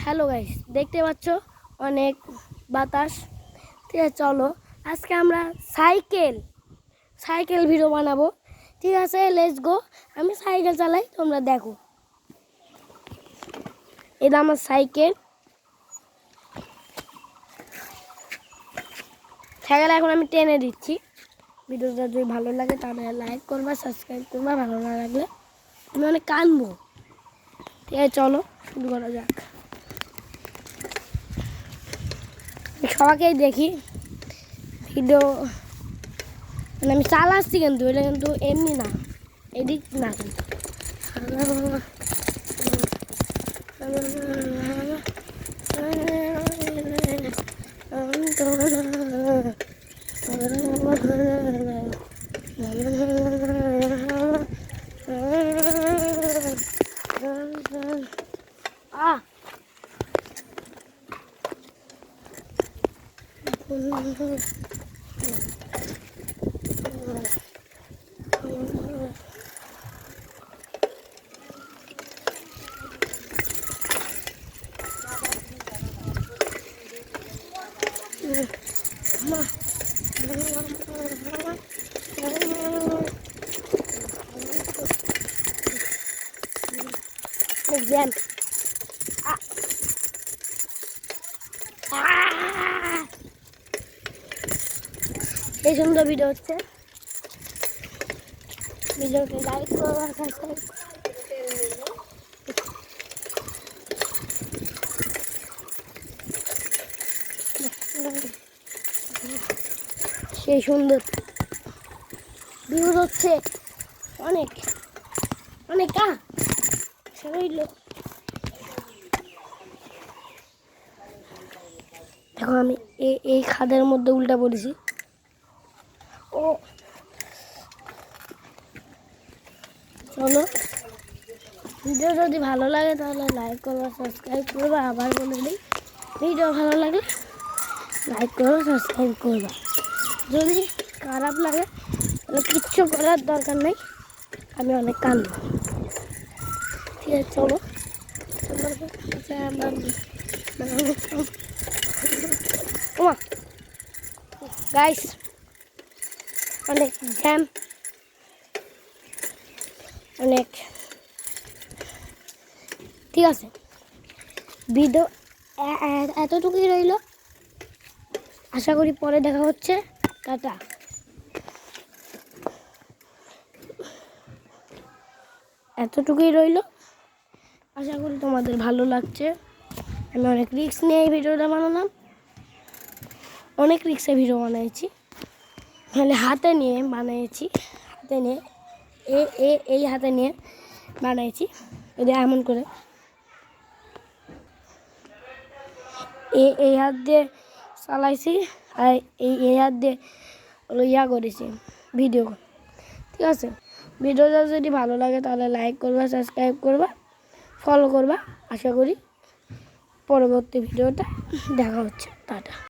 Hello guys, দেখতে পাচ্ছ অনেক বাতাস। ঠিক আছে, চলো আজকে আমরা সাইকেল ভিডিও বানাবো। ঠিক আছে, লেটস গো। আমি সাইকেল চালাই, তোমরা দেখো। এটা আমার সাইকেল। সাইকেল এখন আমি টেনে দিচ্ছি। ভিডিওটা যদি ভালো লাগে তাহলে লাইক করবা, সাবস্ক্রাইব করবা। ভালো না লাগলে আমি অনেক কাঁদবো। ঠিক আছে, চলো শুরু করা যাক। সবাইকেই দেখি ভিডিও, মানে আমি চালাচ্ছি, কিন্তু এটা কিন্তু এমনি না, এডিট না কিন্তু। Again. এই সুন্দর ভিডিও হচ্ছে। ভিডিওকে লাইক করো, সাবস্ক্রাইব। সেই সুন্দর ভিউ হচ্ছে অনেক অনেক রইল। দেখো আমি এই খাদের মধ্যে উল্টা পড়েছি। ও চলো, ভিডিও যদি ভালো লাগে তাহলে লাইক করবা, সাবস্ক্রাইব করবা। আবার বলে দিই, ভিডিও ভালো লাগে লাইক করবা, সাবস্ক্রাইব করবা। যদি খারাপ লাগে তাহলে কিচ্ছু করার দরকার নেই, আমি অনেক কাঁদব। ঠিক আছে, চলো। গাইস, অনেক জ্যাম, অনেক। ঠিক আছে, ভিডিও এতটুকুই রইল। আশা করি পরে দেখা হচ্ছে। টাটা। এতটুকুই রইল। আশা করি তোমাদের ভালো লাগছে। আমি অনেক রিস্ক নিয়ে এই ভিডিওটা বানালাম। অনেক রিস্কে ভিডিও বানিয়েছি, মানে হাতে নিয়ে বানিয়েছি। হাতে নিয়ে এই হাতে নিয়ে বানিয়েছি। যদি এমন করে এই হাত দিয়ে চালাইছি, আর এই হাত দিয়ে করেছি ভিডিও। ঠিক আছে, ভিডিওটা যদি ভালো লাগে তাহলে লাইক করবা, সাবস্ক্রাইব করবা, ফলো করবা। আশা করি পরবর্তী ভিডিওটা দেখা হচ্ছে। টাটা।